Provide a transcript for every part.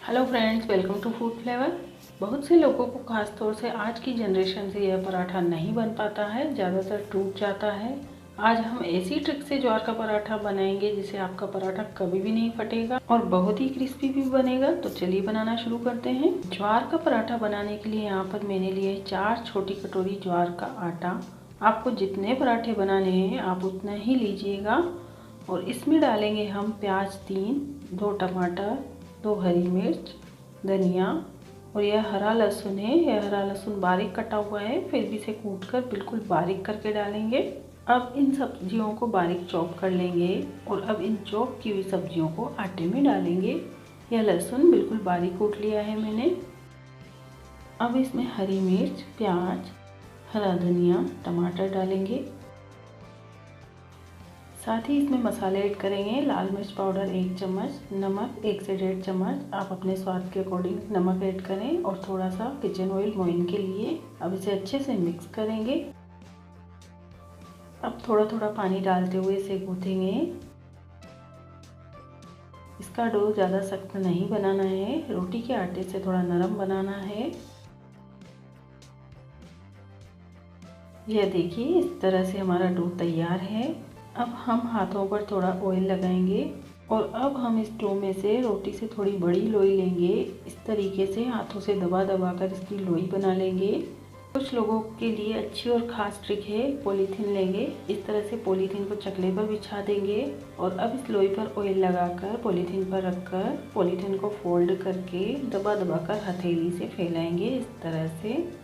Hello friends, welcome to food flavour. बहुत से लोगों को खास तौर से आज की जनरेशन से यह पराठा नहीं बन पाता है, ज़्यादातर टूट जाता है। आज हम ऐसी ट्रिक से ज्वार का पराठा बनाएंगे जिससे आपका पराठा कभी भी नहीं फटेगा और बहुत ही क्रिस्पी भी बनेगा। तो चलिए बनाना शुरू करते हैं। ज्वार का पराठा बनाने के लिए यहाँ पर मैंने लिए 4 छोटी कटोरी ज्वार का आटा। आपको जितने पराठे बनाने हैं आप उतना ही लीजिएगा। और इसमें डालेंगे हम प्याज 3, 2 टमाटर, 2 हरी मिर्च, धनिया और यह हरा लहसुन है। यह हरा लहसुन बारीक कटा हुआ है, फिर भी इसे कूटकर बिल्कुल बारीक करके डालेंगे। अब इन सब्जियों को बारीक चॉप कर लेंगे और अब इन चॉप की हुई सब्जियों को आटे में डालेंगे। यह लहसुन बिल्कुल बारीक कूट लिया है मैंने। अब इसमें हरी मिर्च, प्याज, हरा धनिया, टमाटर डालेंगे। साथ ही इसमें मसाले ऐड करेंगे। लाल मिर्च पाउडर 1 चम्मच, नमक 1 से 1.5 चम्मच। आप अपने स्वाद के अकॉर्डिंग नमक ऐड करें और थोड़ा सा किचन ऑयल मोइन के लिए। अब इसे अच्छे से मिक्स करेंगे। अब थोड़ा थोड़ा पानी डालते हुए इसे गूँथेंगे। इसका डो ज़्यादा सख्त नहीं बनाना है, रोटी के आटे से थोड़ा नरम बनाना है। यह देखिए, इस तरह से हमारा डो तैयार है। अब हम हाथों पर थोड़ा ऑयल लगाएंगे और अब हम इस डो में से रोटी से थोड़ी बड़ी लोई लेंगे। इस तरीके से हाथों से दबा दबा कर इसकी लोई बना लेंगे। कुछ लोगों के लिए अच्छी और ख़ास ट्रिक है, पॉलीथीन लेंगे। इस तरह से पॉलीथीन को चकले पर बिछा देंगे और अब इस लोई पर ऑयल लगाकर पॉलीथीन पर रखकर पॉलीथीन को फोल्ड करके दबा दबा कर हथेली से फैलाएंगे। इस तरह से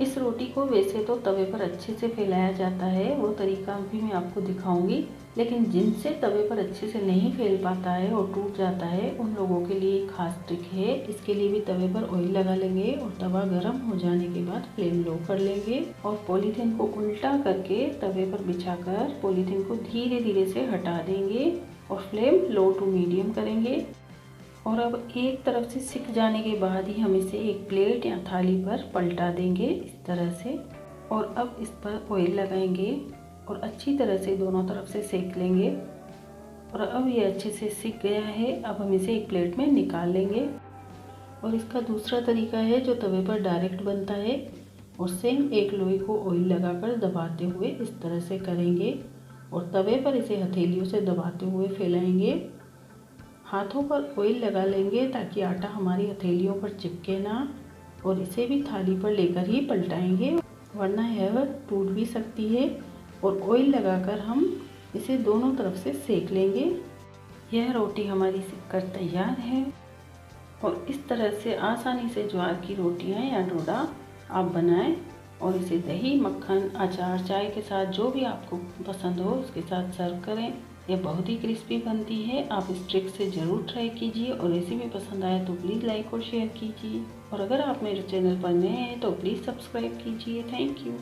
इस रोटी को वैसे तो तवे पर अच्छे से फैलाया जाता है, वो तरीका भी मैं आपको दिखाऊंगी। लेकिन जिनसे तवे पर अच्छे से नहीं फैल पाता है और टूट जाता है, उन लोगों के लिए एक खास ट्रिक है। इसके लिए भी तवे पर ऑयल लगा लेंगे और तवा गर्म हो जाने के बाद फ्लेम लो कर लेंगे और पॉलीथीन को उल्टा करके तवे पर बिछाकर पॉलीथीन को धीरे धीरे से हटा देंगे और फ्लेम लो टू मीडियम करेंगे। और अब एक तरफ से सिक जाने के बाद ही हम इसे एक प्लेट या थाली पर पलटा देंगे इस तरह से। और अब इस पर ऑयल लगाएंगे और अच्छी तरह से दोनों तरफ से सेक लेंगे। और अब ये अच्छे से सिक गया है। अब हम इसे एक प्लेट में निकाल लेंगे। और इसका दूसरा तरीका है जो तवे पर डायरेक्ट बनता है, और सेम एक लोई को ऑयल लगाकर दबाते हुए इस तरह से करेंगे और तवे पर इसे हथेलियों से दबाते हुए फैलाएंगे। हाथों पर ऑयल लगा लेंगे ताकि आटा हमारी हथेलियों पर चिपके ना, और इसे भी थाली पर लेकर ही पलटाएंगे, वरना यह टूट भी सकती है। और ऑयल लगाकर हम इसे दोनों तरफ से सेक लेंगे। यह रोटी हमारी सिककर तैयार है। और इस तरह से आसानी से ज्वार की रोटियां या डोडा आप बनाएं और इसे दही, मक्खन, अचार, चाय के साथ जो भी आपको पसंद हो उसके साथ सर्व करें। यह बहुत ही क्रिस्पी बनती है। आप इस ट्रिक से ज़रूर ट्राई कीजिए और रेसिपी पसंद आए तो प्लीज़ लाइक और शेयर कीजिए। और अगर आप मेरे चैनल पर नए हैं तो प्लीज़ सब्सक्राइब कीजिए। Thank you.